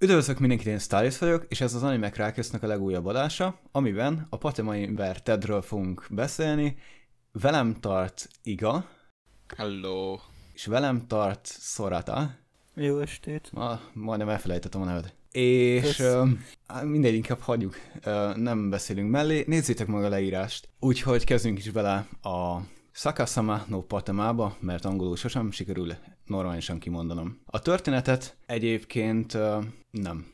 Üdvözlök mindenkit, én Stalis vagyok, és ez az Anime Crackers-nek a legújabb adása, amiben a Patema Ember Tedről fogunk beszélni. Velem tart Iga. Hello. És velem tart Sorata. Jó estét. Majdnem elfelejtettem a nevet. És mindegy, inkább hagyjuk, nem beszélünk mellé, nézzétek meg a leírást. Úgyhogy kezdjünk is bele a Sakasama no Patemába, mert angolul sosem sikerül normálisan kimondanom. A történetet egyébként nem.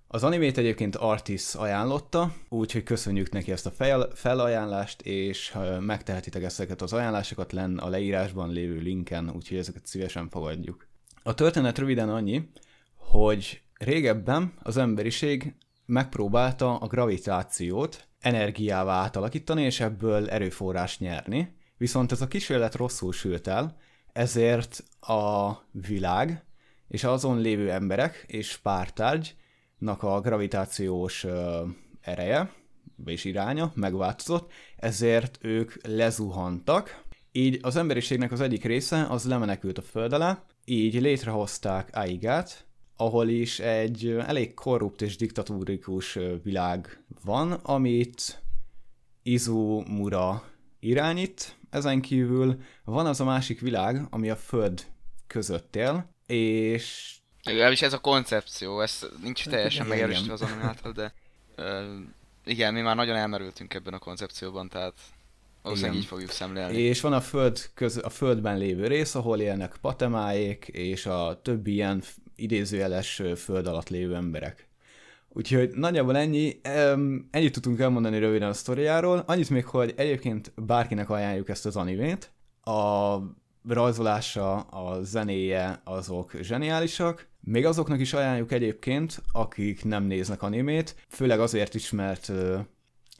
Az animét egyébként Artis ajánlotta, úgyhogy köszönjük neki ezt a felajánlást, és megtehetitek ezeket az ajánlásokat lenn a leírásban lévő linken, úgyhogy ezeket szívesen fogadjuk. A történet röviden annyi, hogy régebben az emberiség megpróbálta a gravitációt energiává átalakítani, és ebből erőforrást nyerni, viszont ez a kísérlet rosszul sült el, ezért a világ és azon lévő emberek és pártárgynak a gravitációs ereje és iránya megváltozott, ezért ők lezuhantak. Így az emberiségnek az egyik része az lemenekült a föld alá, így létrehozták Aigát, ahol is egy elég korrupt és diktatórikus világ van, amit Izumura irányít. Ezen kívül van az a másik világ, ami a föld között él, és... Legalábbis ez a koncepció, ez nincs teljesen megerősítve az anime által, de... igen, mi már nagyon elmerültünk ebben a koncepcióban, tehát valószínűleg így fogjuk szemlélni. És van a földben lévő rész, ahol élnek patemáék, és a többi ilyen idézőjeles föld alatt lévő emberek. Úgyhogy nagyjából ennyit tudtunk elmondani röviden a sztoriáról. Annyit még, hogy egyébként bárkinek ajánljuk ezt az animét. A rajzolása, a zenéje azok zseniálisak. Még azoknak is ajánljuk egyébként, akik nem néznek animét, főleg azért is, mert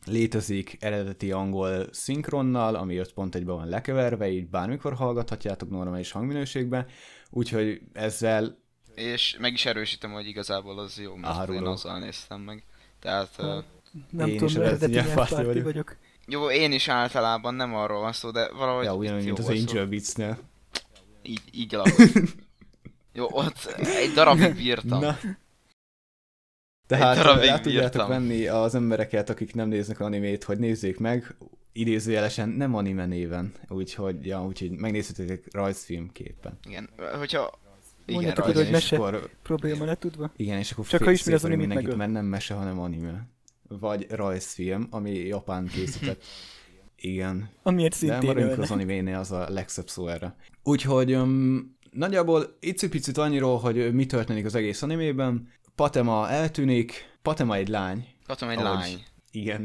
létezik eredeti angol szinkronnal, ami 5.1-ben van lekeverve, így bármikor hallgathatjátok normális hangminőségben, úgyhogy ezzel... És meg is erősítem, hogy igazából az jó, mert én azzal néztem meg. Tehát... nem én tudom, eredeti nyelvpárti vagyok. Jó, én is általában nem arról van szó, de valahogy... Ja, ugyanúgy, mint az Angel Beats-nél. Így alakult. Jó, ott egy darabig bírtam. Na. Tehát el tudjátok venni az embereket, akik nem néznek animét, hogy nézzék meg, idézőjelesen nem anime néven, úgyhogy megnézhetek rajzfilmképpen. Igen, hogyha... Mondjátok, hogy mese probléma letudva. Igen, és akkor csak ha ismeri az animét mindenkit, mert nem mese, hanem anime. Vagy rajzfilm, ami Japán készített. Igen. Amiért szintén de maradjunk az animénél, az a legszebb szó erre. Úgyhogy nagyjából icipicit annyiról, hogy mi történik az egész animében. Patema eltűnik, Patema egy lány. Patema egy lány.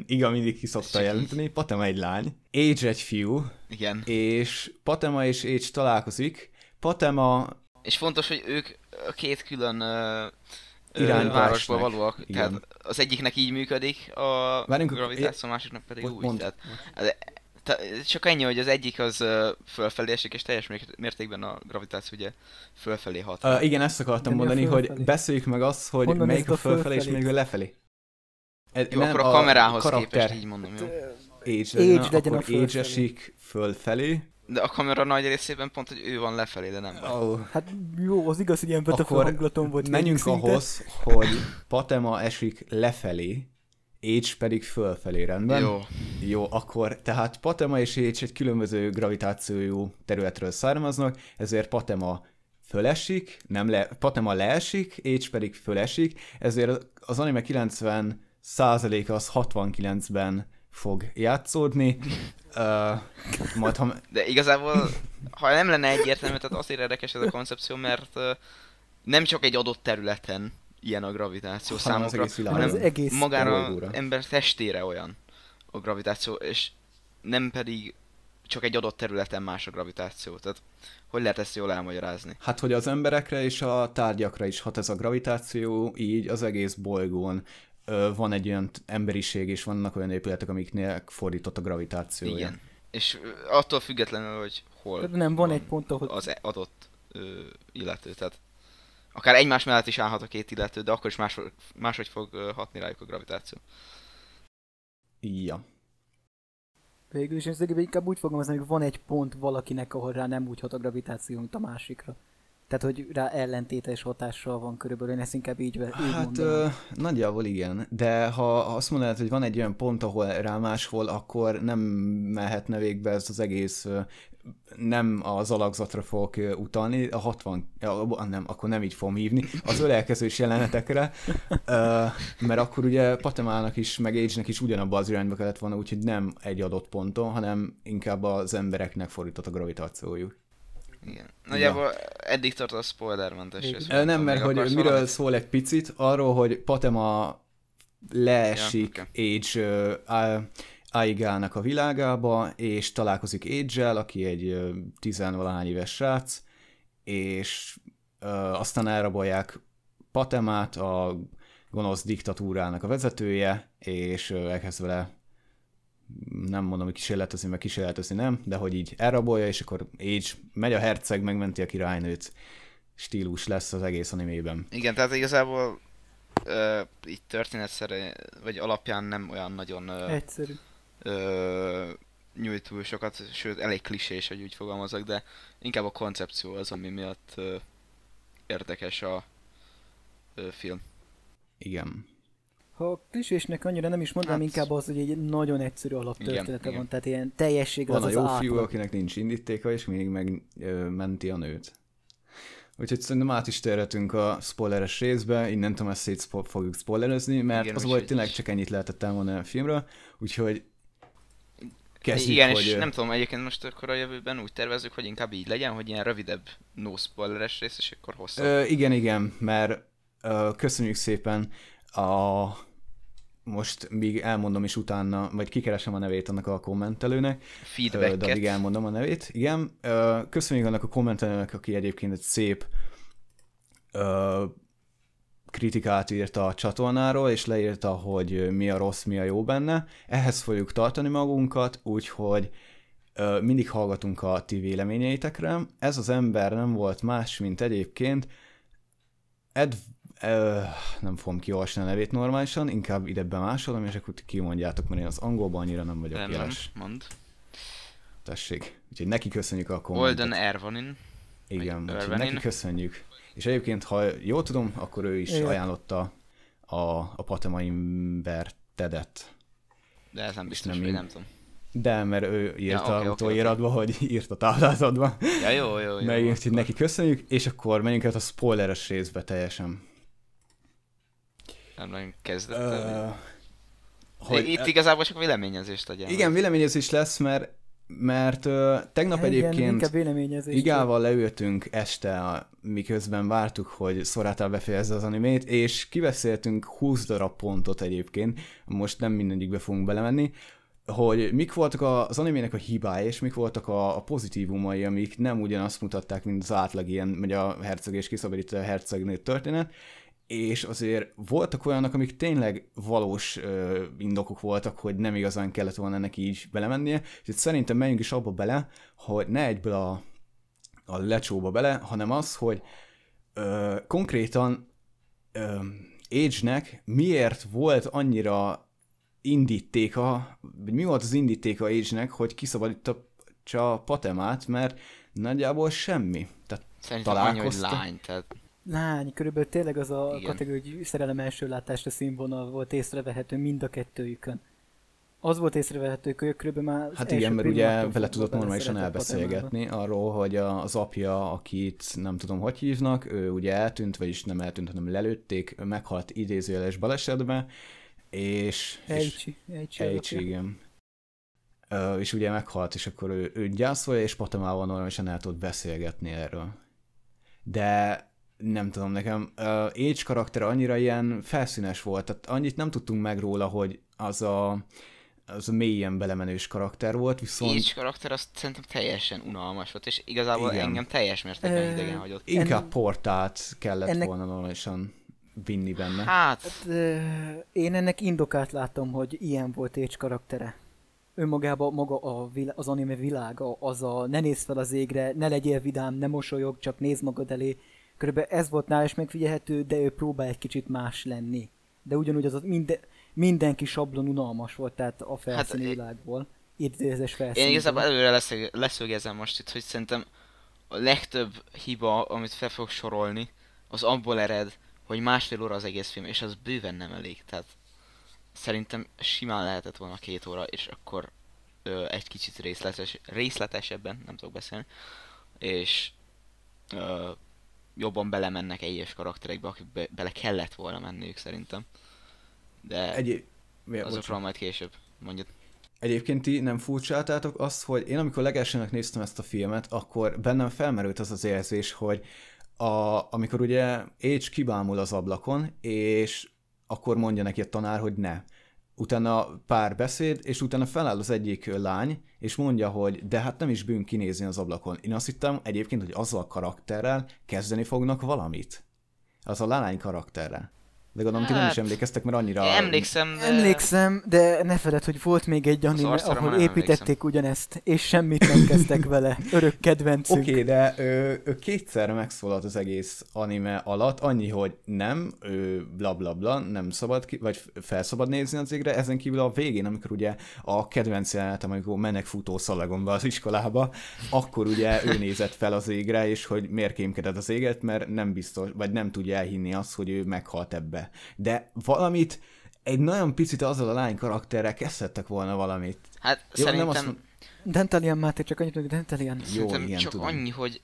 Igen, mindig ki szokta jelenteni. Patema egy lány. Age egy fiú. Igen. És Patema és Age találkozik. Patema... És fontos, hogy ők a két külön városból valóak. Igen. Tehát az egyiknek így működik a gravitáció, a másiknak pedig úgy. Tehát, csak ennyi, hogy az egyik az fölfelé esik, és teljes mértékben a gravitáció ugye fölfelé hat. Igen, ezt akartam mondani, hogy beszéljük meg azt, hogy honnan melyik a fölfelé és melyik a lefelé. Jó, akkor a kamerához képest így mondom, jó? Age esik fölfelé. De a kamera nagy részében pont, hogy ő van lefelé, de nem van. Hát jó, az igaz, hogy ilyen betafel hangulatom volt. Menjünk ahhoz, hogy Patema esik lefelé, Age pedig fölfelé, rendben? Jó, akkor tehát Patema és Age egy különböző gravitációjú területről származnak, ezért Patema fölesik, Patema leesik, Age pedig fölesik, ezért az anime 90%-a az 69-ben fog játszódni. De igazából, ha nem lenne egyértelmű, tehát azért érdekes ez a koncepció, mert nem csak egy adott területen ilyen a gravitáció számukra, hanem magára az ember testére olyan a gravitáció, és nem pedig csak egy adott területen más a gravitáció. Tehát hogy lehet ezt jól elmagyarázni? Hát, hogy az emberekre és a tárgyakra is hat ez a gravitáció, így az egész bolygón van egy olyan emberiség, és vannak olyan épületek, amiknél fordított a gravitációja. Igen. És attól függetlenül, hogy hol nem van egy pont, ahol az adott illető. Tehát akár egymás mellett is állhat a két illető, de akkor is máshogy fog hatni rájuk a gravitáció. Ja. Végül is én inkább úgy fogalmazni, hogy van egy pont valakinek, ahol rá nem úgy hat a gravitáció, mint a másikra. Tehát, hogy rá ellentétes hatással van körülbelül, én ezt inkább így hát nagyjából igen, de ha azt mondanád, hogy van egy olyan pont, ahol rá máshol, akkor nem mehetne végbe ez az egész, nem az alakzatra fogok utalni, a 60, nem, akkor nem így fogom hívni, az ölelkezős jelenetekre, mert akkor ugye Patemának is, meg Age-nek is ugyanabba az irányba kellett volna, úgyhogy nem egy adott ponton, hanem inkább az embereknek fordított a gravitációjuk. Igen. Nagyjából eddig tart a spoilermentes. Nem, mert hogy miről szól egy picit, arról, hogy Patema leesik Age Aigának a világába, és találkozik Age-el, aki egy 10-valahány éves srác, és aztán elrabolják Patemát, a gonosz diktatúrának a vezetője, és elkezd vele, nem mondom, hogy kísérletezni, meg kísérletezni nem, de hogy így elrabolja, és akkor Age megy a herceg, megmenti a királynőt, stílus lesz az egész animében. Igen, tehát igazából így történetszerű, vagy alapján nem olyan nagyon egyszerű. Nyújt túl sokat, sőt elég klisés, hogy úgy fogalmazok, de inkább a koncepció az, ami miatt érdekes a film. Igen. Ha klisésnek annyira nem is mondanám, inkább az, hogy egy nagyon egyszerű alaptörténete van, tehát ilyen teljességgel az az átlag. Van a jó fiú, átlag. akinek nincs indítéka, és mindig megmenti a nőt. Úgyhogy szerintem át is térhetünk a spoileres részbe, innentől már fogjuk spoilerezni, mert igen, az volt tényleg csak ennyit lehetett elmondani a filmről, úgyhogy kezdjük, igen, hogy... és nem tudom, egyébként most akkor a jövőben úgy tervezzük, hogy inkább így legyen, hogy ilyen rövidebb no spoileres rész, és akkor hosszabb. Igen, mert köszönjük szépen most még elmondom is utána, vagy kikeresem a nevét annak a kommentelőnek. Feedbacket. De addig elmondom a nevét. Igen. Köszönjük annak a kommentelőnek, aki egyébként egy szép kritikát írt a csatornáról, és leírta, hogy mi a rossz, mi a jó benne. Ehhez fogjuk tartani magunkat, úgyhogy mindig hallgatunk a ti véleményeitekre. Ez az ember nem volt más, mint egyébként nem fogom kiolvasni a nevét normálisan, inkább ide bemásolom, és akkor kimondjátok, mert én az angolban annyira nem vagyok jeles. Mond. Tessék. Úgyhogy neki köszönjük a kommentet. Golden Ervanin. Igen, úgyhogy neki köszönjük. És egyébként, ha jól tudom, akkor ő is ajánlotta a Patema Imber Tedet. De ez nem biztos, hogy nem tudom. De, mert ő írta a utóiratba, hogy írt a táblázatba. Ja, jó. Úgyhogy neki köszönjük, és akkor menjünk át a spoileres részbe teljesen. Nem kezdett. Itt igazából csak véleményezést adjál. Igen, véleményezés lesz, mert tegnap egyébként Igával leültünk este, miközben vártuk, hogy Sorátál befejezze az animét, és kibeszéltünk 20 darab pontot egyébként, most nem mindegyikbe fogunk belemenni, hogy mik voltak az animének a hibái, és mik voltak a pozitívumai, amik nem ugyanazt mutatták, mint az átlag ilyen, vagy a herceg és kiszabadítja a hercegnő történet, és azért voltak olyanok, amik tényleg valós indokok voltak, hogy nem igazán kellett volna neki így belemennie, és szerintem menjünk is abba bele, hogy ne egyből a lecsóba bele, hanem az, hogy konkrétan Age-nek miért volt annyira indítéka, vagy mi volt az indítéka Age-nek, hogy kiszabadítsa Patemát, mert nagyjából semmi. Tehát szerintem annyi, hogy lány, tehát... Lány, körülbelül tényleg az a kategória, hogy szerelem első látásra színvonal volt észrevehető mind a kettőjükön. Az volt észrevehető, hogy körülbelül már... Hát igen, mert ugye vele tudott normálisan elbeszélgetni arról, hogy az apja, akit nem tudom, hogy hívnak, ő ugye eltűnt, vagyis nem eltűnt, hanem lelőtték, meghalt idézőjeles balesetbe, és igen. És ugye meghalt, és akkor ő gyászolja, és Patemával normálisan el tudott beszélgetni erről. De nem tudom, nekem Age karakter annyira ilyen felszínes volt, tehát annyit nem tudtunk meg róla, hogy az a mélyen belemenős karakter volt, viszont... Age karakter az szerintem teljesen unalmas volt, és igazából engem teljes mértékben idegen hagyott. Inkább portát kellett volna normálisan vinni benne. Hát én ennek indokát látom, hogy ilyen volt Age karaktere. Önmagában maga az anime világa, az a ne nézz fel az égre, ne legyél vidám, ne mosolyog, csak nézd magad elé. Körülbelül ez volt nála is megfigyelhető, de ő próbál egy kicsit más lenni. De ugyanúgy az mindenki sablon unalmas volt, tehát a felszíni világból. Idézés felszíni. Én igazából előre leszögezem most itt, hogy szerintem a legtöbb hiba, amit fel fogok sorolni, az abból ered, hogy 1,5 óra az egész film, és az bőven nem elég. Tehát szerintem simán lehetett volna 2 óra, és akkor egy kicsit részletesebben, nem tudok beszélni, és jobban belemennek egyes karakterekbe, akik bele kellett volna menniük szerintem. De azokról majd később, mondjad. Egyébként ti nem furcsáltátok azt, hogy én amikor legelsőnek néztem ezt a filmet, akkor bennem felmerült az érzés, hogy amikor ugye Age kibámul az ablakon, és akkor mondja neki a tanár, hogy ne. Utána pár beszéd, és utána feláll az egyik lány, és mondja, hogy de hát nem is bűn kinézni az ablakon. Én azt hittem egyébként, hogy azzal a karakterrel kezdeni fognak valamit. Az a lány karakterrel. De gondolom, ti nem is emlékeztek, mert annyira... Emlékszem, de ne feled, hogy volt még egy anime, ahol építették ugyanezt, és semmit nem kezdtek vele. Örök kedvencünk. Oké, de ő kétszer megszólalt az egész anime alatt, annyi, hogy nem, bla bla bla, nem szabad, vagy felszabad nézni az égre, ezen kívül a végén, amikor ugye a kedvenc jelenetem, amikor mennek futó szalagon be az iskolába, akkor ugye ő nézett fel az égre, és hogy miért kémkedett az éget, mert nem biztos, vagy nem tudja elhinni azt, hogy ő meghalt ebbe. De valamit, egy nagyon picit azzal a lány karakterrel kezdhettek volna valamit. Hát jó, szerintem... Nem Dentalian, Máté, csak annyit, hogy Dentalian. Szerintem igen, csak tudom. Annyi, hogy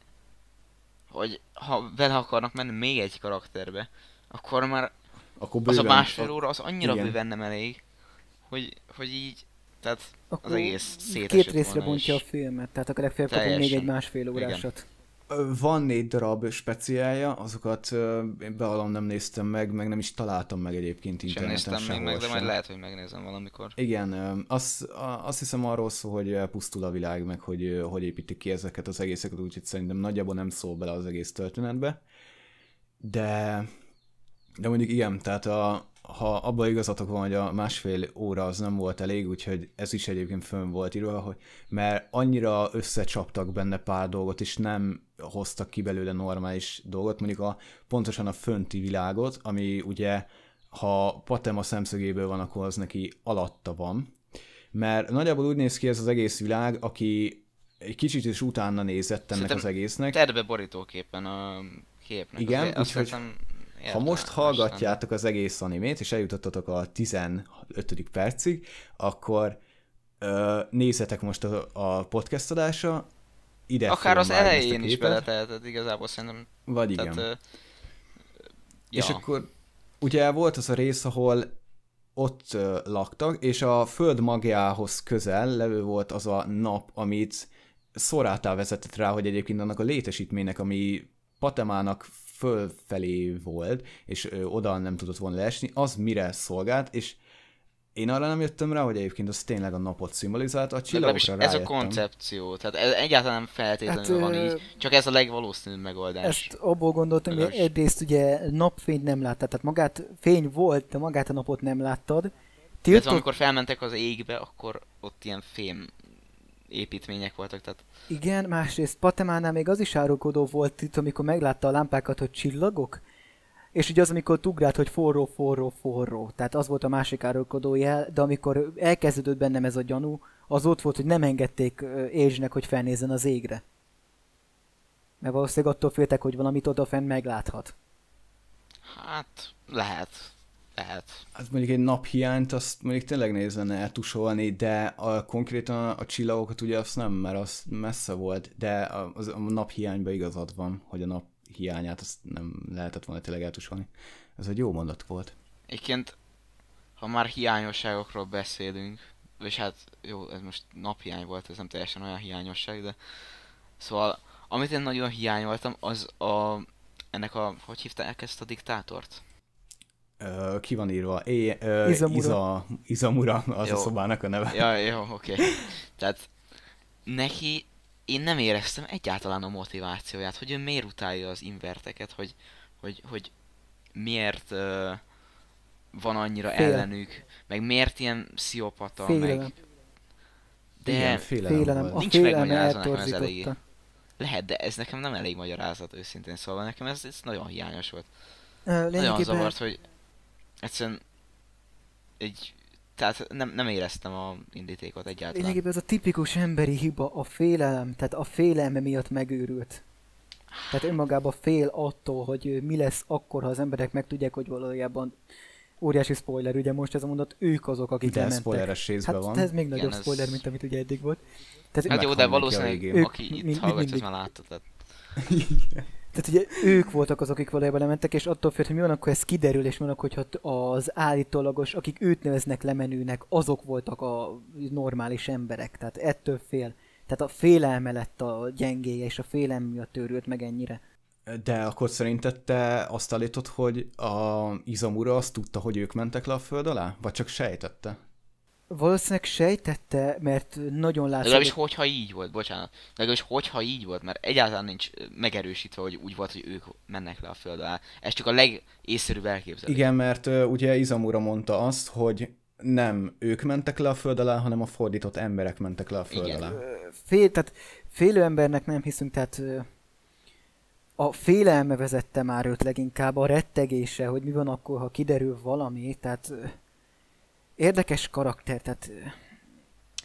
ha vele akarnak menni még egy karakterbe, akkor már akkor bőven, az a 1,5 óra az annyira igen. Bőven nem elég, hogy így, tehát akkor az egész szétesett 2 részre bontja a filmet, tehát akkor legfeljebb kapunk még egy 1,5 órásat. Van 4 darab speciálja, azokat én bevallom nem néztem meg nem is találtam meg egyébként interneten sem. Néztem még meg, de majd lehet, hogy megnézem valamikor. Igen, azt hiszem arról szól, hogy pusztul a világ, meg hogy építik ki ezeket az egészeket, úgyhogy szerintem nagyjából nem szól bele az egész történetbe. De mondjuk igen, tehát ha abban igazatok van, hogy a 1,5 óra az nem volt elég, úgyhogy ez is egyébként fönn volt írva, mert annyira összecsaptak benne pár dolgot, és nem hoztak ki belőle normális dolgot, mondjuk pontosan a fönti világot, ami ugye, ha Patema szemszögéből van, akkor az neki alatta van. Mert nagyjából úgy néz ki ez az egész világ, aki egy kicsit is utána nézett ennek az egésznek. Terve borítóképpen a képnek. Igen, úgyhogy ha most hallgatjátok az egész animét, és eljutottatok a 15. percig, akkor nézzetek most a podcast adása, ide akár az elején is beleteheted, igazából szerintem. Vagy igen. Tehát, és akkor ugye volt az a rész, ahol ott laktak, és a föld magjához közel levő volt az a nap, amit Sorátá vezetett rá, hogy egyébként annak a létesítménynek, ami Patemának fölfelé volt, és oda nem tudott volna leesni, az mire szolgált, és én arra nem jöttem rá, hogy egyébként az tényleg a napot szimbolizált, a csillagokra rájöttem. Ez a koncepció, tehát ez egyáltalán nem feltétlenül van így, csak ez a legvalószínűbb megoldás. Ezt abból gondoltam, hogy egyrészt ugye napfényt nem láttad, tehát magát fény volt, de magát a napot nem láttad. Tehát amikor felmentek az égbe, akkor ott ilyen fém építmények voltak, tehát... Igen, másrészt Patemánál még az is árulkodó volt itt, amikor meglátta a lámpákat, hogy csillagok, és ugye az, amikor ugrált, hogy forró, forró, forró. Tehát az volt a másik árulkodó jel, de amikor elkezdődött bennem ez a gyanú, az ott volt, hogy nem engedték Age-nek, hogy felnézzen az égre. Mert valószínűleg attól féltek, hogy valamit odafenn megláthat. Hát, lehet. Hát mondjuk egy naphiányt, azt mondjuk tényleg nehéz lenne eltusolni, de konkrétan a csillagokat ugye azt nem, mert az messze volt, de a naphiányban igazad van, hogy a nap hiányát azt nem lehetett volna tényleg eltusolni. Ez egy jó mondat volt. Egyébként, ha már hiányosságokról beszélünk, és hát jó, ez most naphiány volt, ez nem teljesen olyan hiányosság, de szóval, amit én nagyon hiányoltam, az ennek hogy hívták ezt a diktátort? Ki van írva? Izamura, az jó. A szobának a neve. Ja, jó, oké. Tehát neki én nem éreztem egyáltalán a motivációját, hogy ő miért utálja az inverteket, hogy miért van annyira ellenük, meg miért ilyen pszichopata, meg... De igen, félelem nincs megmagyarázva nekem ez eléggé. Lehet, de ez nekem nem elég magyarázat őszintén, szóval nekem ez nagyon hiányos volt. Nagyon zavart, hogy egyszerűen tehát nem éreztem a indítékot egyáltalán. Lényegében ez a tipikus emberi hiba, a félelem, tehát a félelme miatt megőrült. Tehát önmagában fél attól, hogy mi lesz akkor, ha az emberek megtudják, hogy valójában óriási spoiler, ugye most ez a mondat, ők azok, akik de lementek. spoileres részben hát, van. Ez még nagyobb spoiler, mint amit ugye eddig volt. Tehát hát jó, de valószínűleg aki itt hallgatja, az már látta. Tehát ugye ők voltak azok, akik valójában lementek, és attól fél, hogy mi van, akkor ez kiderül, és mi van, hogyha az állítólagos, akik őt neveznek lemenőnek, azok voltak a normális emberek. Tehát ettől fél. Tehát a félelme lett a gyengéje, és a félelme miatt őrült meg ennyire. De akkor szerinted te azt állítod, hogy a Izamura azt tudta, hogy ők mentek le a föld alá? Vagy csak sejtette? Valószínűleg sejtette, mert nagyon látszott... Legalábbis hogyha így volt, bocsánat. Legalábbis hogyha így volt, mert egyáltalán nincs megerősítve, hogy úgy volt, hogy ők mennek le a föld alá. Ez csak a legészszerűbb elképzelés. Igen, mert ugye Izamura mondta azt, hogy nem ők mentek le a föld alá, hanem a fordított emberek mentek le a föld alá. Tehát félő embernek nem hiszünk, tehát a félelme vezette már őt leginkább, a rettegése, hogy mi van akkor, ha kiderül valami, tehát érdekes karakter, tehát...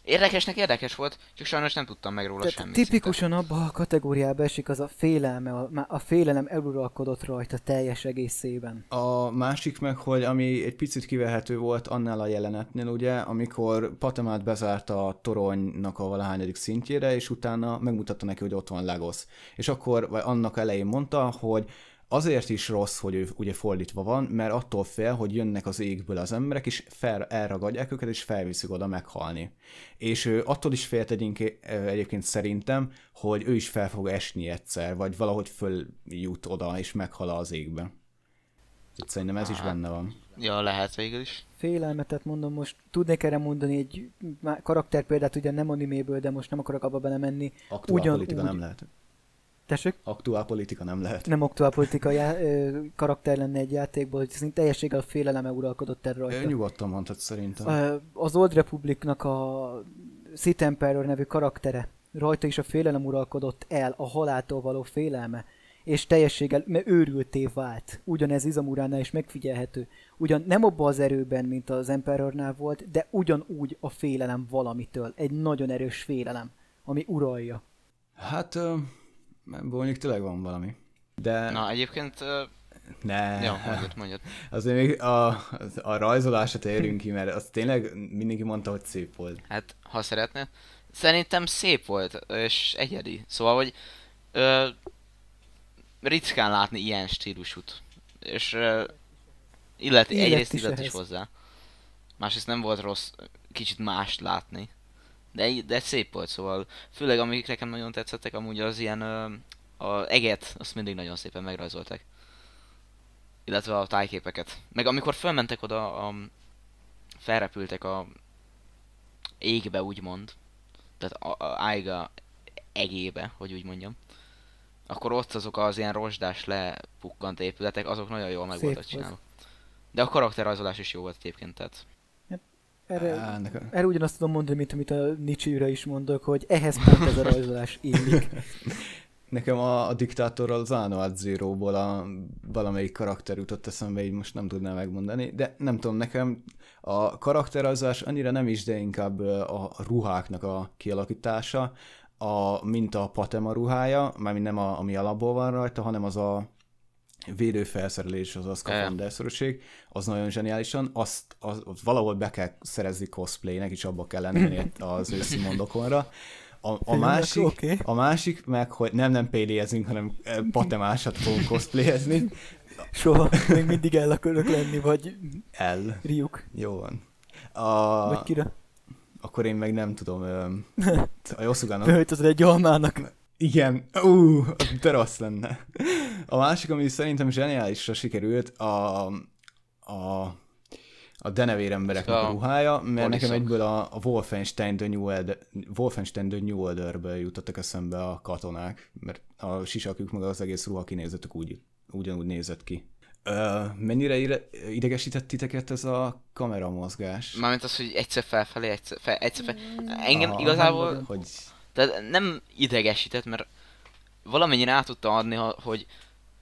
Érdekesnek érdekes volt, csak sajnos nem tudtam meg róla semmit. Tipikusan abba a kategóriába esik az a félelme, a félelem eluralkodott rajta teljes egészében. A másik meg, hogy ami egy picit kivehető volt annál a jelenetnél, ugye, amikor Patamát bezárta a toronynak a valahányadik szintjére, és utána megmutatta neki, hogy ott van Legosz. És akkor, vagy annak elején mondta, hogy azért is rossz, hogy ő ugye fordítva van, mert attól fél, hogy jönnek az égből az emberek, és elragadják őket, és felviszik oda meghalni. És attól is félt egyébként szerintem, hogy ő is fel fog esni egyszer, vagy valahogy följut oda, és meghal az égbe. Szerintem ez is benne van. Ja, lehet végül is. Félelmetet mondom, most tudnék erre mondani egy karakterpéldát, ugye nem animéből, de most nem akarok abba belemenni. Aktuálpolitika nem lehet. Tessék? Aktuálpolitika nem lehet. Nem aktuálpolitika karakter lenne egy játékból, hogy szinte teljességgel a féleleme uralkodott erre rajta. Nyugodtan mondhatod szerintem. Az Old Republicnak a Sith Emperor nevű karaktere, rajta is a félelem uralkodott el, a haláltól való félelme, és teljességgel, mert őrülté vált. Ugyanez Izamuránál is megfigyelhető. Ugyan nem abban az erőben, mint az Emperornál volt, de ugyanúgy a félelem valamitől. Egy nagyon erős félelem, ami uralja. Hát... mondjuk tényleg van valami. De... Na, egyébként... Ne. Ja, mondjad. Azért még a rajzolásra érünk ki, mert az tényleg mindenki mondta, hogy szép volt. Hát, ha szeretnél. Szerintem szép volt, és egyedi. Szóval, hogy ritkán látni ilyen stílusút. És egyrészt illet is hozzá. Másrészt nem volt rossz kicsit mást látni. De szép volt, szóval főleg amik nekem nagyon tetszettek, amúgy az ilyen a eget, azt mindig nagyon szépen megrajzolták. Illetve a tájképeket. Meg amikor felmentek oda, felrepültek a égbe, úgymond. Tehát a Aiga egébe, hogy úgy mondjam. Akkor ott azok az ilyen rozsdás lepukkant épületek, azok nagyon jól meg voltak csinálva. De a karakterrajzolás is jó volt egyébként, tehát... Erre ugyanazt tudom mondani, mint amit a Nietzsche-re is mondok, hogy ehhez pont ez a rajzolás illik. Nekem a diktátorral az Anno Zero-ból valamelyik karakter jutott eszembe, így most nem tudnám megmondani, de nem tudom, nekem a karakterrajzolás annyira nem is, de inkább a ruháknak a kialakítása, mint a Patema ruhája, mármint nem ami alapból van rajta, hanem az a védőfelszerelés, az a szkafanderszerűség, az nagyon zseniálisan, azt valahol be kell szerezni cosplaynek, és abba kell lenni az őszi mondokonra. A másik meg, hogy nem PD-ezünk, hanem Patemásat fogunk cosplayezni. Soha, még mindig el akarok lenni, vagy Ryuk. Jó van. Vagy kire? Akkor én meg nem tudom, a Yosugának... Beöltözöd egy almának. Igen, de rossz lenne. A másik, ami szerintem zseniálisra sikerült, a denevér embereknek a ruhája, mert nekem egyből a Wolfenstein The New Orderből jutottak eszembe a katonák, mert a sisakjuk meg az egész ruha kinézetük ugyanúgy nézett ki. Mennyire idegesített titeket ez a kameramozgás? Mármint az, hogy egyszer felfelé, egyszer fel. Engem igazából... Hogy... Tehát nem idegesített, mert valamennyire át tudta adni, hogy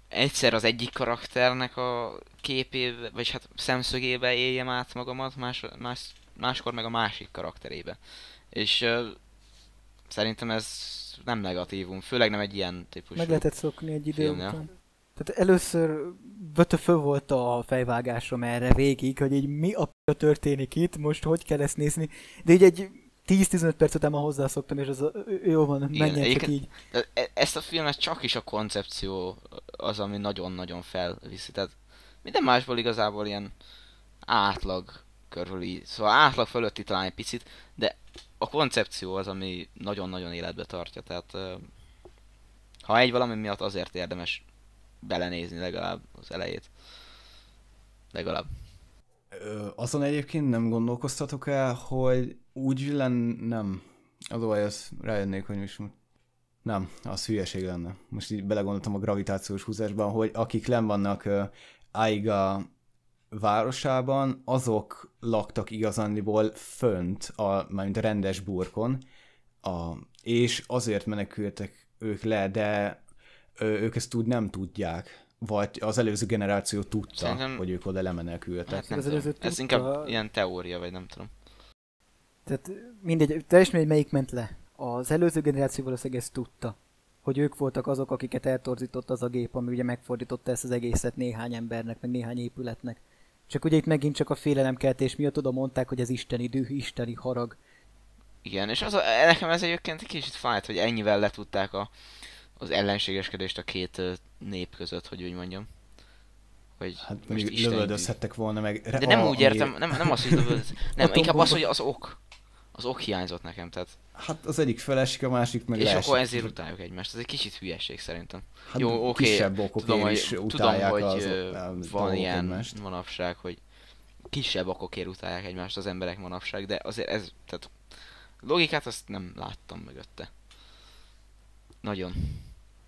egyszer az egyik karakternek a képébe, vagy hát szemszögébe éljem át magamat, máskor meg a másik karakterébe. És szerintem ez nem negatívum, főleg nem egy ilyen típusú. Meg lehetett szokni egy idő után. Tehát először föl volt a fejvágásom erre végig, hogy így mi a p*** történik itt, most hogy kell ezt nézni, de így egy 10-15 perc után már hozzászoktam, és az jó van, menjen csak így. Ezt a filmet csak is a koncepció az, ami nagyon-nagyon felviszi, tehát minden másból igazából ilyen átlag körüli, szóval átlag fölötti talán egy picit, de a koncepció az, ami nagyon-nagyon életbe tartja, tehát ha egy valami miatt azért érdemes belenézni legalább az elejét. Legalább. Azon egyébként nem gondolkoztatok el, hogy úgy nem. Azonban rájönnék, hogy most nem, az hülyeség lenne. Most így belegondoltam a gravitációs húzásban, hogy akik lenn vannak Aiga városában, azok laktak igazándiból fönt, mármint a rendes burkon, és azért menekültek ők le, de ők ezt úgy nem tudják. Vagy az előző generáció tudta, szerintem, hogy ők oda lemenekültek. Hát ez inkább ilyen teória, vagy nem tudom. Tehát mindegy, teljesen melyik ment le. Az előző generáció valószínűleg ezt tudta, hogy ők voltak azok, akiket eltorzított az a gép, ami ugye megfordította ezt az egészet néhány embernek, meg néhány épületnek. Csak ugye itt megint csak a félelemkeltés miatt oda mondták, hogy ez isteni düh, isteni harag. Igen, és nekem ez egyébként kicsit fájt, hogy ennyivel letudták az ellenségeskedést a két nép között, hogy úgy mondjam. Hogy hát most lövöldözhettek volna meg. De nem úgy értem, nem az, hogy lövöldözhettek. Nem, inkább az, hogy az ok hiányzott nekem, tehát. Hát az egyik felesik, a másik meg leesik. És akkor ezért utáljuk egymást, ez egy kicsit hülyeség szerintem. Hát jó, oké, kisebb okokért is utálják tudom, hogy van ilyen egymást. Manapság, hogy kisebb okokért utálják egymást az emberek manapság, de azért ez, tehát logikát azt nem láttam mögötte. Nagyon.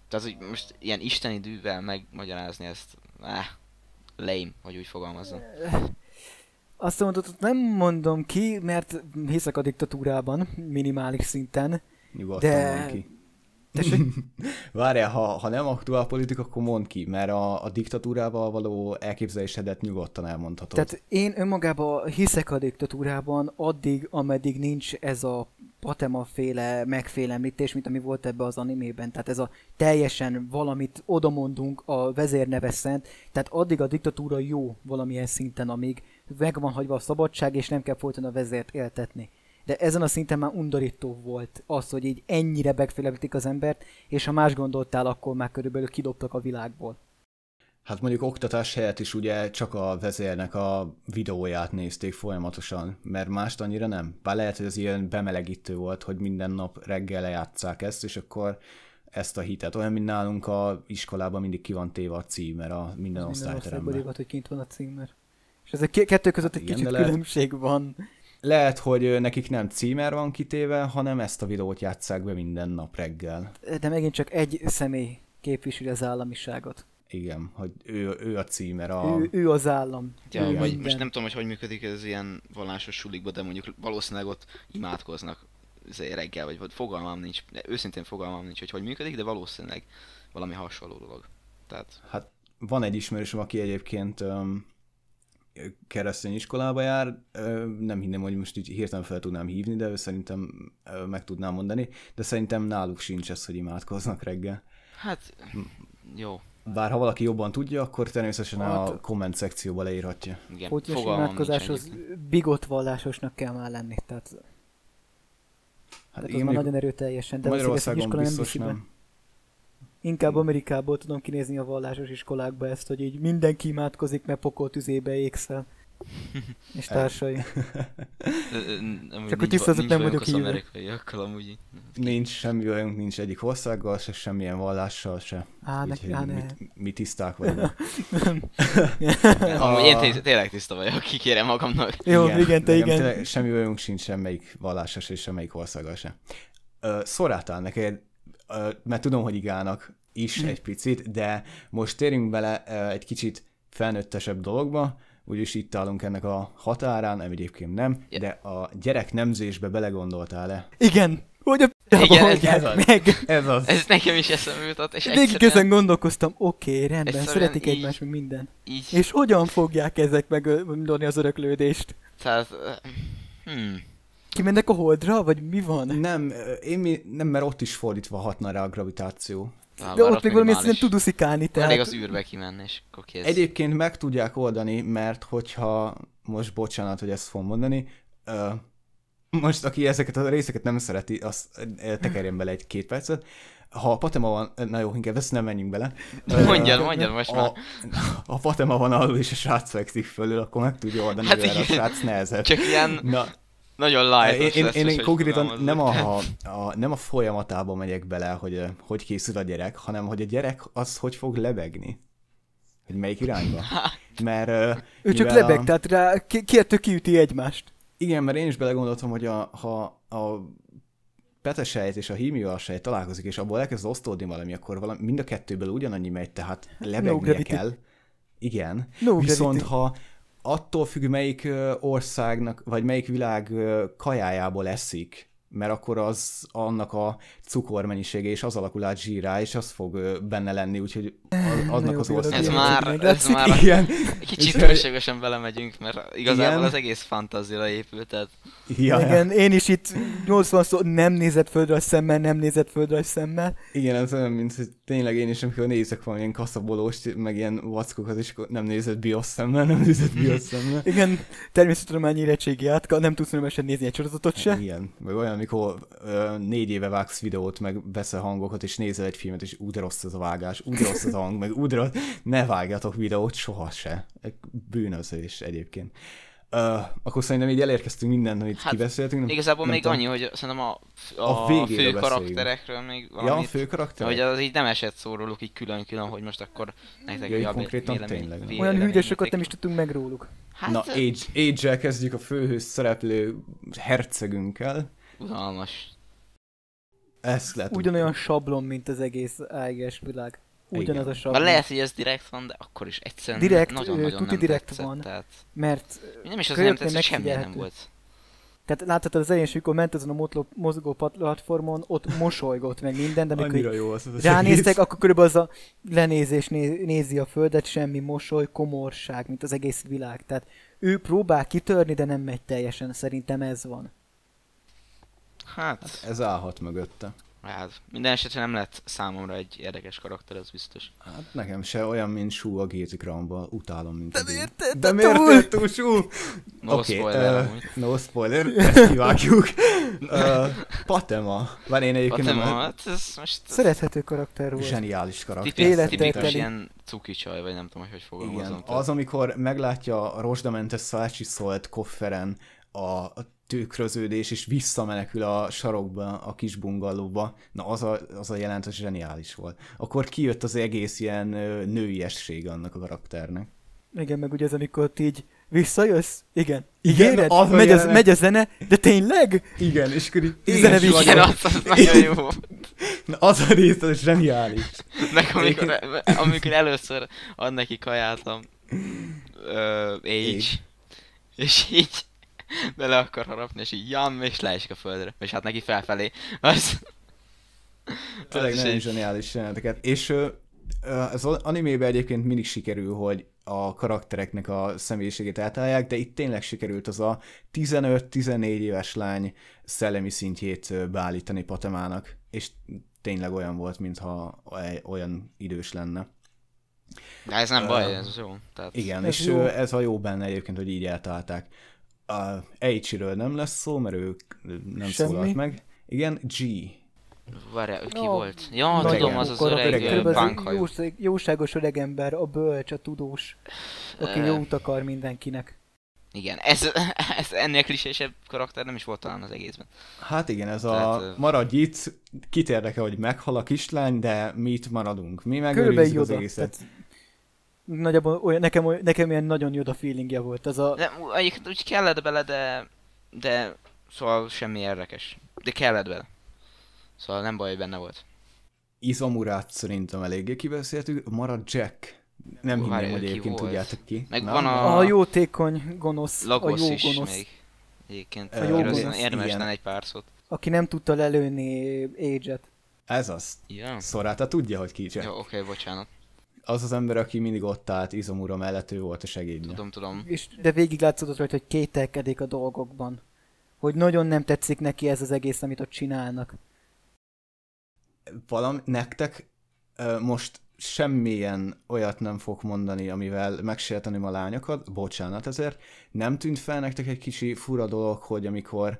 Tehát, hogy most ilyen isteni dűvel megmagyarázni ezt, lame, hogy úgy fogalmazzam. Azt mondod, hogy nem mondom ki, mert hiszek a diktatúrában, minimális szinten. Nyugodtan mondd ki. Várjál, ha nem aktuál politika, akkor mondd ki, mert a diktatúrával való elképzelésedet nyugodtan elmondhatod. Tehát én önmagában hiszek a diktatúrában addig, ameddig nincs ez a Patema-féle megfélemlítés, mint ami volt ebbe az animében. Tehát ez a teljesen valamit odamondunk, a vezérneve szent, tehát addig a diktatúra jó valamilyen szinten, amíg meg van hagyva a szabadság, és nem kell folyton a vezért éltetni. De ezen a szinten már undorító volt az, hogy így ennyire megfélemlítik az embert, és ha más gondoltál, akkor már körülbelül kidobtak a világból. Hát mondjuk oktatás helyett is ugye csak a vezérnek a videóját nézték folyamatosan, mert mást annyira nem. Bár lehet, hogy ez ilyen bemelegítő volt, hogy minden nap reggel lejátsszák ezt, és akkor ezt a hitet. Olyan, mint nálunk a iskolában mindig ki van téve a címer a minden osztályteremben. Minden hogy kint van a címer. És ez a kettő között egy kicsit különbség van. Lehet, hogy nekik nem címer van kitéve, hanem ezt a videót játsszák be minden nap reggel. De megint csak egy személy képviseli az államiságot. Igen, hogy ő a címer. Ő az állam. Ja, vagy most nem tudom, hogy működik ez ilyen vallásos sulikba, de mondjuk valószínűleg ott imádkoznak reggel, vagy fogalmam nincs, de őszintén fogalmam nincs, hogy működik, de valószínűleg valami hasonló dolog. Tehát... Hát van egy ismerősöm, aki egyébként keresztény iskolába jár, nem hinném, hogy most így hirtelen fel tudnám hívni, de szerintem meg tudnám mondani, de szerintem náluk sincs ez, hogy imádkoznak reggel. Hát, jó. Bár ha valaki jobban tudja, akkor természetesen a komment szekcióba leírhatja. Igen, fogalmam imádkozáshoz bigott vallásosnak kell már lenni, tehát hát én már nagyon erőteljesen, de Magyarországon biztos nem. Inkább Amerikából tudom kinézni a vallásos iskolákba ezt, hogy így mindenki imádkozik, mert pokoltüzébe ékszel. És társai. Csak hogy tisztázat nem vagyok hívő. Amerikaiakkal amúgy. Nincs semmi olyan, nincs egyik országgal, se semmilyen vallással, se. Mi tiszták vagyunk. Én tényleg tiszta vagyok, kikérem magamnak. Jó, igen, te igen. Tényleg, semmi olyan sincs semmelyik vallásos és semmelyik országgal se. Szoráltál neked, mert tudom, hogy igának is egy picit, de most térjünk bele egy kicsit felnőttesebb dologba, úgyis itt állunk ennek a határán, egyébként nem, de a gyereknemzésbe belegondoltál-e? Igen! Hogy a ez az. Ez nekem is eszembe jutott, és végig ezen gondolkoztam, oké, rendben, szeretik egymást, meg minden. Így. És hogyan fogják ezek megmondani az öröklődést? Tehát, Kimennek a Holdra, vagy mi van? Nem, nem, mert ott is fordítva hatna rá a gravitáció. De ott még valami nem tud uszikálni, tehát... Elég az űrbe kimenni, és akkor kész. Egyébként meg tudják oldani, mert hogyha... Most bocsánat, hogy ezt fogom mondani. Most, aki ezeket a részeket nem szereti, azt tekerjen bele 1-2 percet. Ha a Patema van... Na jó, inkább ezt nem menjünk bele. Mondjad most már. A Patema van alul, és a srác fekszik fölül, akkor meg tudja oldani, hát a srác nehezebb. Csak ilyen... Nagyon light. Én konkrétan nem a folyamatában megyek bele, hogy készül a gyerek, hanem hogy a gyerek az hogy fog lebegni. Hogy melyik irányba. Mert... ő csak lebeg, tehát rá kértő kiüti egymást. Igen, mert én is belegondoltam, hogy ha a petesejt és a hímiósejt találkozik, és abból elkezd osztódni valami, akkor mind a kettőből ugyanannyi megy, tehát lebegnie kell. Igen. Viszont ha attól függ, melyik országnak, vagy melyik világ kajájából eszik, mert akkor az annak a cukormennyisége, és az alakul át zsírrá, és az fog benne lenni, úgyhogy annak az ország. Ez már igen. Kicsit hőségesen belemegyünk, mert igazából igen. Az egész fantázira épült, tehát... Igen, én is itt 80 szó nem nézett földrajz szemmel. Igen, ez olyan, mint hogy tényleg én is, amikor nézek valamilyen kaszabolóst, meg ilyen vackokat, és nem nézett BIOS szemmel. Igen, természettudományi érettségi átka, nem tudsz normálisen nézni egy sorozatot se. Igen, meg olyan, amikor 4 éve vágsz videót, meg veszel hangokat, és nézel egy filmet, és úgy rossz az a vágás, úgy rossz az a hang, meg úgy rossz, ne vágjatok videót soha se. Bűnözés egyébként. Akkor szerintem így elérkeztünk mindent, amit kibeszéltünk. Igazából még annyi, hogy szerintem a fő karakterekről még valamit. Ja, a fő karakterek? Hogy az így nem esett szó róluk így külön-külön, hogy most akkor nektek jobb vélemény. Olyan hűdösöket nem is tudtunk meg róluk. Hát, na, Age-el kezdjük a főhős szereplő hercegünkkel. Unalmas. Ezt lehet. Ugyanolyan sablon, mint az egész AEG-s világ. Ugyanaz a sablon. Lehet, hogy ez direkt van, de akkor is egyszerűen nagyon-nagyon nem direkt tetszett, van, tehát... mert... Nem is az nem tetszett, semmi nem volt. Tehát láthatod az elején, amikor ment azon a mozgó platformon, ott mosolygott meg minden, de amikor jó az ránéztek, akkor körülbelül az a lenézés nézi a földet, semmi mosoly, komorság, mint az egész világ. Tehát ő próbál kitörni, de nem megy teljesen, szerintem ez van. Hát ez állhat mögötte. Hát, minden esetre nem lett számomra egy érdekes karakter, az biztos. Hát nekem se olyan, mint Shu a Gézikramban, utálom, mint a De miért tettünk Shu? No spoiler amúgy. No spoiler, ezt kivágjuk. Patema. Van én egyébként Patema, hát ez most... Szerethető karakter volt. Zseniális karakter. Tipikus ilyen cuki csaj, vagy nem tudom, hogy fogalmazom. Igen, az amikor meglátja a rozsdamentes Szácsi-Szolt kofferen a tükröződés, és visszamenekül a sarokba, a kis bungallóba, na az a jelent, az zseniális volt. Akkor kijött az egész ilyen nőiesség annak a karakternek. Igen, meg ugye ez, amikor így visszajössz? Igen. Igen, megy a zene, de tényleg? Igen, és akkor így igen, az nagyon jó. Na, az a rész, az zseniális. Meg amikor először ad neki kajáltam Age, és így bele akar harapni, és így jam, és leesik a földre. És hát neki felfelé. Tényleg nagyon zseniális jeleneteket. És az animében egyébként mindig sikerül, hogy a karaktereknek a személyiségét eltalálják, de itt tényleg sikerült az a 15-14 éves lány szellemi szintjét beállítani Patemának. És tényleg olyan volt, mintha olyan idős lenne. De ez nem baj, ez jó. Tehát... Igen, és jó. Ez a jó benne egyébként, hogy így eltalálták. Eiichiről nem lesz szó, mert ő nem szólalt meg. Igen, G. Várjál, ki volt? Ja, tudom, az az öreg bankhajú. Jóságos öregember, a bölcs, a tudós, aki jót akar mindenkinek. Igen, ez ennél klisésebb karakter nem is volt talán az egészben. Hát igen, ez a maradj itt, kit érdekel, hogy meghal a kislány, de mi itt maradunk. Mi megőrizzük az egészet. Nagyjából nekem ilyen nagyon Yoda feelingje volt. Az a... úgy kellett bele, de szóval semmi érdekes. De kellett bele. Szóval nem baj, hogy benne volt. Izamurát szerintem eléggé kibeszéltük. Marad Jack. Nem hinném, hogy egyébként tudjátok ki. Meg van a jótékony gonosz. Lagos a jó is gonosz. Még. Egyébként érdemes lenne egy pár szót. Aki nem tudta lelőni Age-et. Ez az. Ja. Sorata tudja, hogy ki Jack. Jó, oké, bocsánat. Az az ember, aki mindig ott állt Izamura mellett, ő volt a segédje. Tudom. De végig látszott rajta, hogy kételkedik a dolgokban. hogy nagyon nem tetszik neki ez az egész, amit ott csinálnak. Nektek most semmilyen olyat nem fog mondani, amivel megsérteném a lányokat, bocsánat ezért. Nem tűnt fel nektek egy kicsi fura dolog, hogy amikor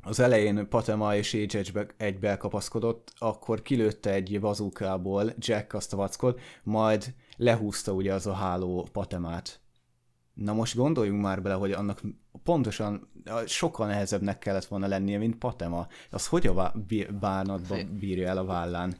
az elején Patema és Age egybe kapaszkodott, akkor kilőtte egy bazookából Jack azt a vackot, majd lehúzta ugye az a háló Patemát. Na most gondoljunk már bele, hogy annak pontosan sokkal nehezebbnek kellett volna lennie, mint Patema. Az hogy a bánatba bírja el a vállán?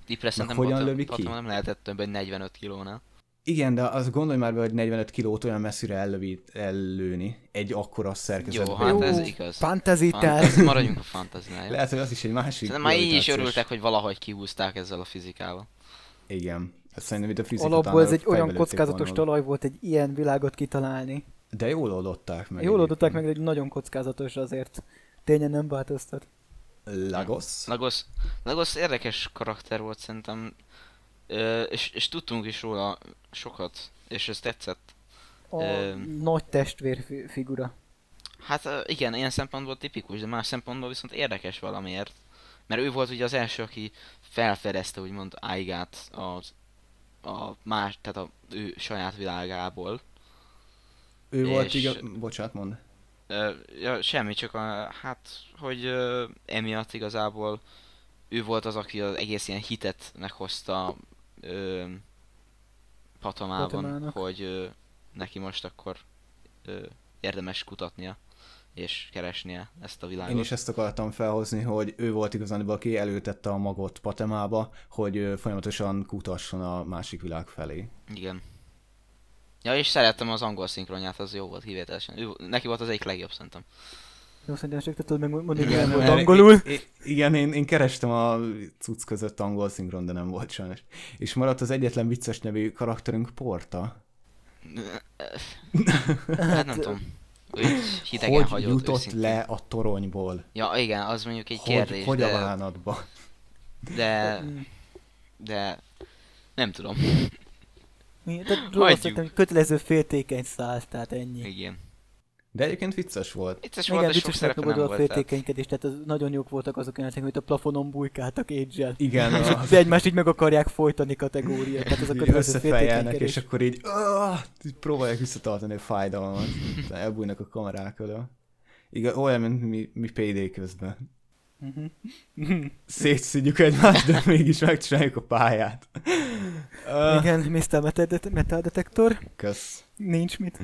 Hogyan lövi ki? Patema nem lehetett több egy 45 kilónál. Igen, de azt gondolj már be, hogy 45 kilót olyan messzire ellőni egy akkora szerkezetben. Jó, hát ez igaz. Fantazitál. Maradjunk a fantazinája. Lehet, hogy az is egy másik. Már így is örültek, hogy valahogy kihúzták ezzel a fizikával. Igen. Szerintem itt a fizika alapból ez egy olyan kockázatos talaj volt egy ilyen világot kitalálni. De jól oldották meg. Jól oldották meg, de egy nagyon kockázatos azért. Tényen nem változtat. Lagos érdekes karakter volt szerintem. És tudtunk is róla sokat, és ez tetszett. Nagy testvér figura. Hát igen, ilyen szempontból tipikus, de más szempontból viszont érdekes valamiért. Mert ő volt ugye az első, aki felfedezte úgymond Aigát tehát a ő saját világából. Ő volt igaz... Bocsánat, mondd. Ja, semmi, csak hogy emiatt igazából ő volt az, aki az egész ilyen hitet meghozta Patamában, hogy neki most akkor érdemes kutatnia és keresnie ezt a világot. Én is ezt akartam felhozni, hogy ő volt igazán, aki előtette a magot Patemába, hogy folyamatosan kutasson a másik világ felé. Igen. Ja, és szerettem az angol szinkronját, az jó volt, hívételesen. Neki volt az egyik legjobb, szerintem. Jó, szerintem csak tudod megmondani, hogy nem volt angolul. Igen, én kerestem a cucc között angol szinkron, de nem volt sajnos. És maradt az egyetlen vicces nevű karakterünk, Porta. Hát nem tudom. Hidegen hogy jutott őszintén le a toronyból? Ja, igen, az mondjuk egy kérdés. Hogy a bánatba? De nem tudom. Tehát kötelező féltékeny szállt, tehát ennyi. Igen. De egyébként vicces volt. Vicces volt, de sok szerepe nem volt. A féltékenykedés, tehát nagyon jók voltak azok jelentek, amit a plafonon bujkáltak Age-el. Igen. De egymást így meg akarják folytani kategória. Tehát ez a kötelező féltékenykedés. És akkor így próbálják visszatartani a fájdalmat. Elbújnak a kamerák elől. Igen, olyan, mint mi PD közben. Szétszidjuk egymást, de mégis megcsináljuk a pályát. Igen, Mr. Metal Detector. Kösz. Nincs mit.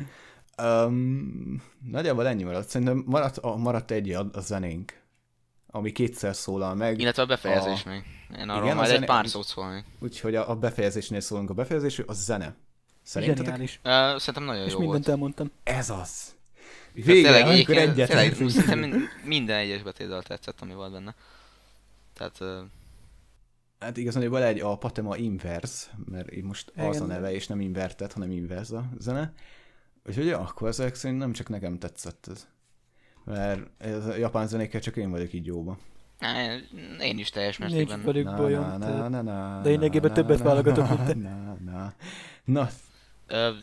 Nagyjából ennyi maradt. Szerintem maradt egy a zenénk, ami kétszer szólal meg. Illetve a befejezés még. Én arról majd egy pár szót szólni. Úgyhogy a befejezésnél szólunk. A befejezés, a zene. Szerintetek? Szerintem nagyon és jó mindent volt. Elmondtam. Ez az. Végre, amikor egyet. Szerintem minden egyes betétdal tetszett, ami volt benne. Tehát... Hát igazán a Patema Inverse, mert így most az a neve, és nem Inverted, hanem Inverse a zene. Úgyhogy akkor ezek szerint nem csak nekem tetszett ez. Mert ez a japán zenékkel csak én vagyok így jóba. Én is teljes mértékben. Nincs velük bajom. De én egében többet válogatok, mint te. Na,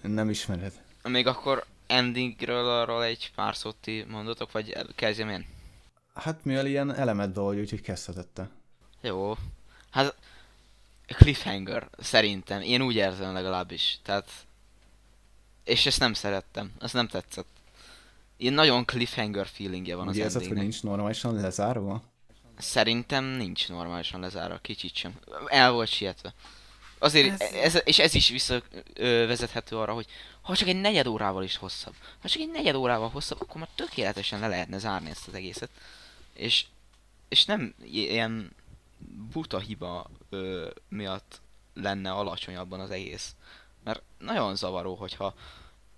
nem ismered. Még akkor endingről arról egy pár szót ti mondotok, vagy kezdjem én? Hát mivel ilyen elemedbe vagy, úgyhogy kezdhetette. Jó. Hát cliffhanger szerintem. Én úgy érzem legalábbis. Tehát... És ezt nem szerettem. Ezt nem tetszett. Ilyen nagyon cliffhanger feelingje van az endingnek. Hogy nincs normálisan lezárva? Szerintem nincs normálisan lezárva, kicsit sem. El volt sietve. Azért, ez is visszavezethető arra, hogy ha csak egy negyed órával is hosszabb. Ha csak egy negyed órával hosszabb, akkor már tökéletesen le lehetne zárni ezt az egészet. És nem ilyen buta hiba miatt lenne alacsonyabban az egész. Mert nagyon zavaró, hogyha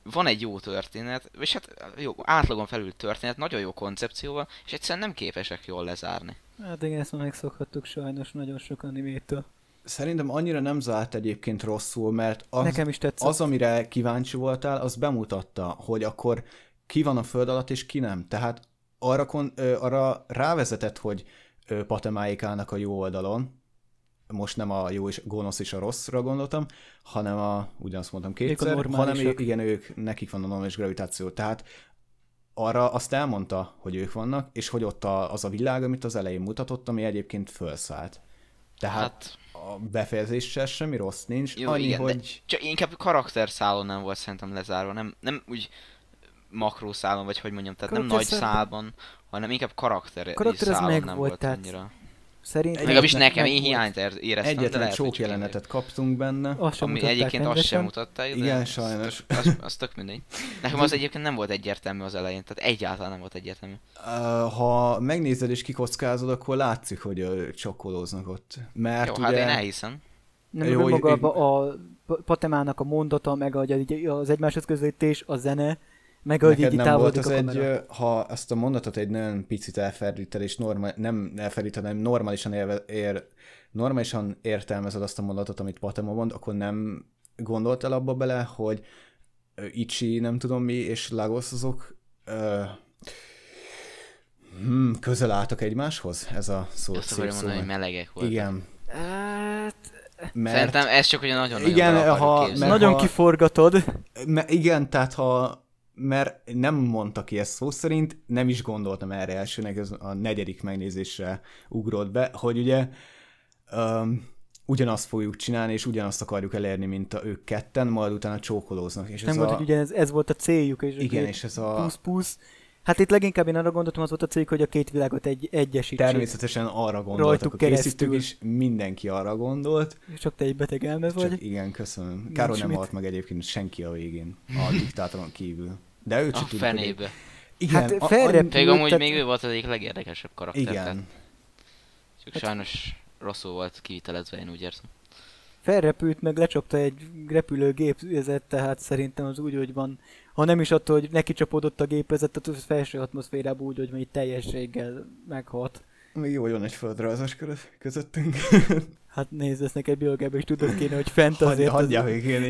van egy jó történet, és hát jó, átlagon felül történet, nagyon jó koncepcióval, és egyszerűen nem képesek jól lezárni. Hát igen, ezt már megszokhattuk sajnos nagyon sok animétől. Szerintem annyira nem zárt egyébként rosszul, mert nekem is az, amire kíváncsi voltál, az bemutatta, hogy akkor ki van a föld alatt, és ki nem. Tehát arra rávezetett, hogy Patemáik állnak a jó oldalon. Most nem a jó és gonosz és a rosszra gondoltam, hanem ugyanazt mondtam kétszer, hanem igen, nekik van a normális gravitáció. Tehát arra azt elmondta, hogy ők vannak, és hogy ott az a világ, amit az elején mutatott, ami egyébként felszállt. Tehát a befejezéssel semmi rossz nincs, jó, annyi, igen, hogy... Csak inkább karakterszálon nem volt szerintem lezárva, nem úgy makrószálon, vagy hogy mondjam, tehát nem nagy szálban, hanem inkább karakter szálon nem volt annyira. Legalábbis nekem én hiányt éreztem. Egyetlen csók jelenetet kaptunk benne. Ami egyébként azt sem mutatták. Igen, sajnos. Az tök mindegy. Nekem az egyébként nem volt egyértelmű az elején, tehát egyáltalán nem volt egyértelmű. Ha megnézed és kikockázod, akkor látszik, hogy csokkolóznak ott. Mert jó, ugye... hát én elhiszem. Nem jó, maga a Patemának a mondata, meg az egymáshoz közelítés, a zene, meg hogy így távolodik a kamera. Ha ezt a mondatot egy nagyon picit elferdíted, és nem elferdíted, hanem normálisan értelmezed azt a mondatot, amit Patema mond, akkor nem gondoltál abba bele, hogy Ichi, nem tudom mi, és Lagos azok közel álltak egymáshoz? Ez a szó. Azt akarom mondani, hogy melegek voltak. Igen. Mert... Szerintem ez csak ugye nagyon-nagyon igen, nagyon kiforgatod. Igen, tehát mert nem mondta ki ezt szó szerint, nem is gondoltam erre elsőnek, ez a 4. megnézésre ugrott be, hogy ugye ugyanazt fogjuk csinálni, és ugyanazt akarjuk elérni, mint ők ketten, majd utána csókolóznak. És nem volt, hogy ugye ez volt a céljuk, és igen, és ez a... Pusz. Hát itt leginkább én arra gondoltam, az volt a céljuk, hogy a két világot egyesítsék. Természetesen arra gondoltak a készítők is, mindenki arra gondolt. És csak te egy beteg elme vagy. Igen, köszönöm. Károly nem halt meg egyébként senki a végén, a diktátoron kívül. De őt sem tudjuk. A fenébe. Igen, hát felrepült. Amúgy még ő volt az egyik legérdekesebb karakter. Igen. Csak sajnos rosszul volt kivitelezve, én úgy érzem. Felrepült, meg lecsapta egy repülőgépezet, tehát szerintem az úgy, hogy van. Ha nem is attól, hogy neki csapódott a gépezet, tehát az felső atmoszférában úgy, hogy teljességgel meghalt. Még jó, hogy van egy földrajzos közöttünk. Hát nézd, ezt neked biológiában is tudod kéne, hogy fent azért az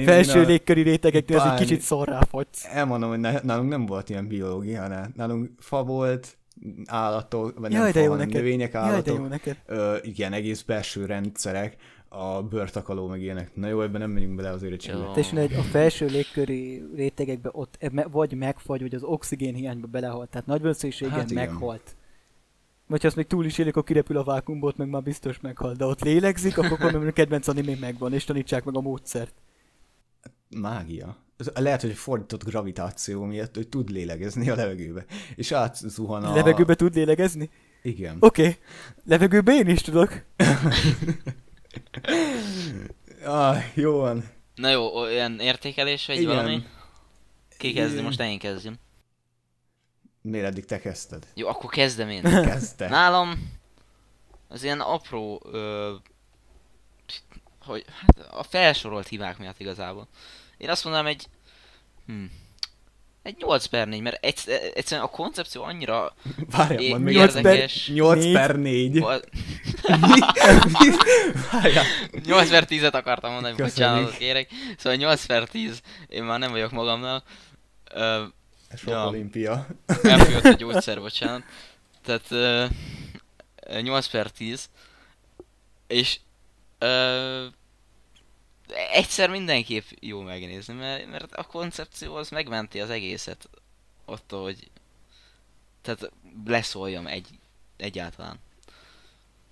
felső légköri rétegeknél az egy kicsit szarrá fagysz. Elmondom, hogy nálunk nem volt ilyen biológia, nálunk fa volt, állatok, vagy nem fa, hanem növények, állatok. Jaj, de jó neked. Igen, egész belső rendszerek, a bőrtakaló meg ilyenek. Na jó, ebben nem megyünk bele azért egy csillagba. És a felső légköri rétegekben ott vagy megfagy, vagy az oxigén hiányba belehalt, tehát nagy valószínűséggel hát meghalt. Vagy ha azt még túl is élik, akkor kirepül a vákuumból, meg már biztos meghal. De ott lélegzik, akkor a kedvenc animé megvan, és tanítsák meg a módszert. Mágia. Lehet, hogy fordított gravitáció miatt, hogy tud lélegezni a levegőbe. És átzuhan a... Levegőbe tud lélegezni? Igen. Oké. Levegőbe én is tudok. Jó van. Na jó, olyan értékelés, vagy igen. Valami? Ki kezdi? Most én kezdjem. Miért eddig te kezdted? Jó, akkor kezdem én. Kezdte. Nálam az ilyen apró, hogy hát a felsorolt hibák miatt igazából. Én azt mondanám egy 8/4, mert egyszerűen a koncepció annyira érdekes. 8/4. 8/10-et akartam mondani, bocsánatot kérek. Szóval 8/10, én már nem vagyok magamnál. Sok olimpia. Elfogyott a gyógyszer, bocsánat. Tehát 8/10. És egyszer mindenképp jó megnézni, mert a koncepció az megmenti az egészet attól, hogy tehát leszóljam egyáltalán.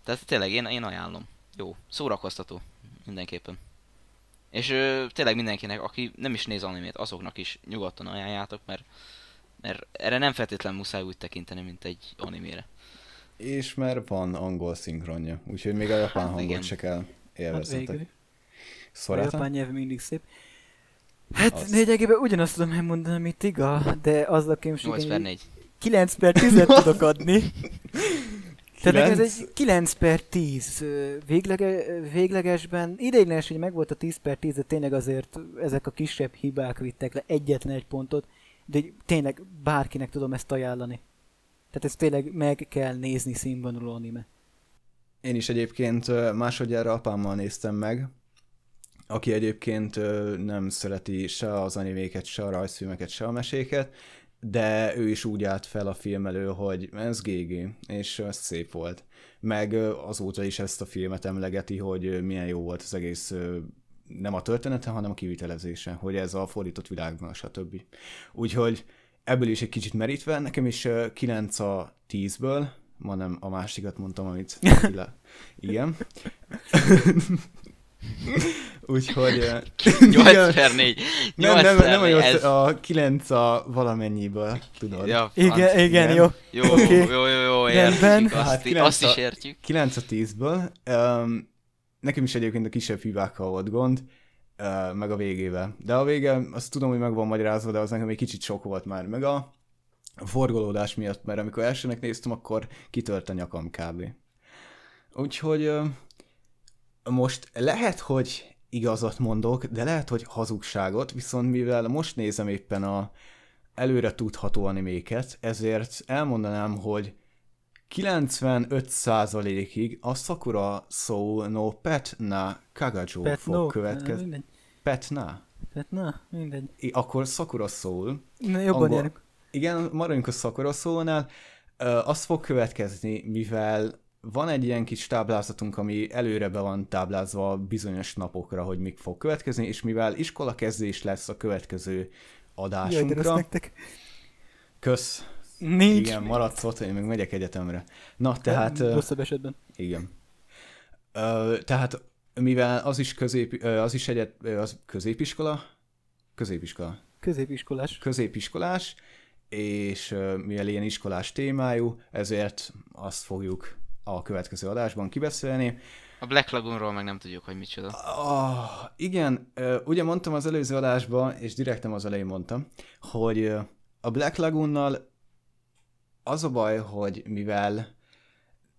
Tehát tényleg én ajánlom. Jó, szórakoztató mindenképpen. És tényleg mindenkinek, aki nem is néz animét, azoknak is nyugodtan ajánljátok, mert erre nem feltétlenül muszáj úgy tekinteni, mint egy animére. És mert van angol szinkronja, úgyhogy még a japán hangot se kell élveznetek. A japán nyelv mindig szép. Hát lényegében ugyanazt tudom elmondani, amit Iga, de az a kémség... 8/4. 9/10 tudok adni. Tehát ez egy 9/10 véglegesben. Ideiglenes, hogy megvolt a 10/10, de tényleg azért ezek a kisebb hibák vittek le egyetlen egy pontot, de tényleg bárkinek tudom ezt ajánlani. Tehát ezt tényleg meg kell nézni színvonalú anime. Én is egyébként másodjára apámmal néztem meg, aki egyébként nem szereti se az animéket, se a rajzfilmeket, se a meséket, de ő is úgy állt fel a film elő, hogy ez GG, és ez szép volt. Meg azóta is ezt a filmet emlegeti, hogy milyen jó volt az egész, nem a története, hanem a kivitelezése, hogy ez a fordított világban, stb. Úgyhogy ebből is egy kicsit merítve, nekem is 9 a 10-ből, ma nem a másikat mondtam, amit igen. Úgyhogy... 8/4. Nem a 9 a valamennyiből, tudod. Ja, igen, jó. Jó, értjük, azt is értjük. 9 a 10-ből. Nekem is egyébként a kisebb hibákkal volt gond, meg a végével. De a vége, azt tudom, hogy meg van magyarázva, de az nekem egy kicsit sok volt már. Meg a forgolódás miatt, mert amikor elsőnek néztem, akkor kitört a nyakam kb. Úgyhogy most lehet, hogy igazat mondok, de lehet, hogy hazugságot, viszont mivel most nézem éppen a előre tudható animéket, ezért elmondanám, hogy 95%-ig a Sakura Soul no Pet na Kagajo fog következni. Petna, mindegy. Akkor Sakura Soul. Jobban járunk. Igen, maradjunk a Sakura Soul-nál. Az fog következni, mivel van egy ilyen kis táblázatunk, ami előre be van táblázva bizonyos napokra, hogy mik fog következni, és mivel iskolakezdés lesz a következő adásunkra. Jaj, nektek. Kösz. Nincs. Igen, maradsz ott, én meg megyek egyetemre. Na, tehát... Rosszabb esetben. Igen. Tehát, mivel az is középiskola? Középiskolás, és mivel ilyen iskolás témájú, ezért azt fogjuk a következő adásban kibeszélni. A Black Lagoonról meg nem tudjuk, hogy micsoda. Igen, ugye mondtam az előző adásban, és direktem az elején mondtam, hogy a Black Lagoonnal az a baj, hogy mivel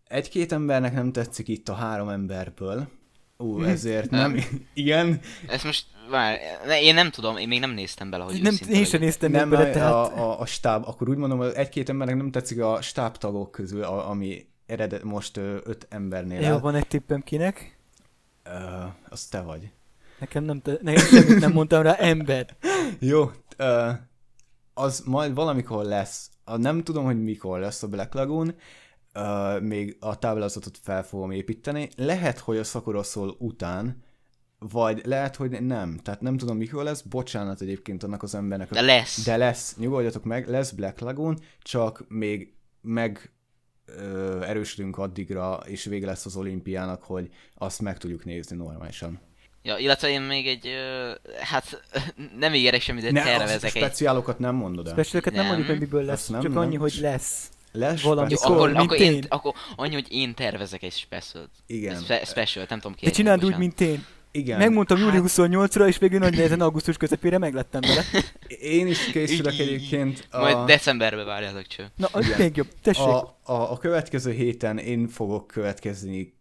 egy-két embernek nem tetszik itt a 3 emberből, ezért nem. Igen. Ezt most, én nem tudom, én még nem néztem bele, hogy én sem néztem bele, tehát... A stáb, akkor úgy mondom, hogy egy-két embernek nem tetszik a stábtagok közül, ami most 5 embernél áll. Jó, van egy tippem kinek? Az te vagy. Nekem semmit nem mondtam rá, ember. Jó, az majd valamikor lesz. Nem tudom, hogy mikor lesz a Black Lagoon, még a táblázatot fel fogom építeni. Lehet, hogy a Sakura Soul után, vagy lehet, hogy nem. Tehát nem tudom, mikor lesz. Bocsánat egyébként annak az embernek. De lesz. Nyugodjatok meg, lesz Black Lagoon, csak még erősödünk addigra, és vége lesz az olimpiának, hogy azt meg tudjuk nézni normálisan. Ja, illetve én még egy, hát nem ígérek semmit, de tervezek egy... Speciálokat nem mondod el. Speciálokat nem mondjuk, hogy miből lesz, csak annyi, hogy lesz. Valamikor, akkor annyi, hogy én tervezek egy specialt. Igen. Special, nem tudom ki. Te csináld úgy, mint én. Igen. Megmondtam július 28-ra, és végül nagy nehezen augusztus közepére meglettem vele. Én is készülök egyébként. Majd decemberbe várjátok cső. Na, az még jobb, tessék. A következő héten én fogok következni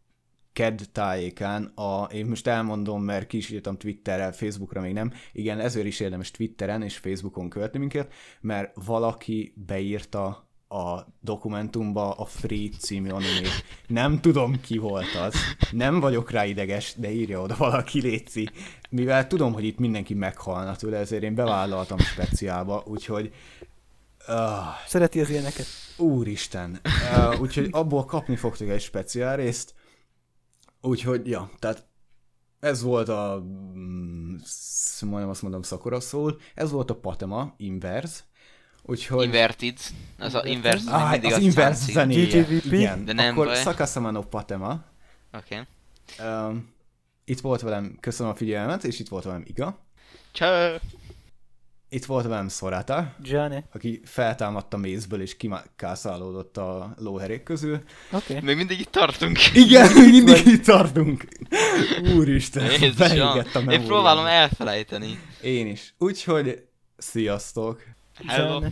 kedd tájékán. Én most elmondom, mert ki is írtam Twitterrel, Facebookra még nem. Igen, ezért is érdemes Twitteren és Facebookon követni minket, mert valaki beírta a dokumentumba a Free című animét. Nem tudom, ki volt az. Nem vagyok rá ideges, de írja oda valaki, léci. Mivel tudom, hogy itt mindenki meghalna tőle, ezért én bevállaltam speciálba, úgyhogy... Szereti az ilyeneket. Úristen. Úgyhogy abból kapni fogtok egy speciál részt. Úgyhogy, ja, tehát ez volt a... majdnem azt mondom Sakura Soul. Ez volt a Patema, Inverse. Úgyhogy... Inverted. Az Inverse mindig az Inverse zenéje. Igen. De nem akkor baj. Sakasama no Patema. Oké. Itt volt velem, köszönöm a figyelmet, és itt volt velem Iga. Cső! Itt volt velem Sorata, Gianni, aki feltámadt a mézből, és kikászálódott a lóherék közül. Oké. Még mindig itt tartunk. Igen, mindig itt tartunk. Úristen, beégett a memóriám. Én próbálom elfelejteni. Én is. Úgyhogy, sziasztok! Hello!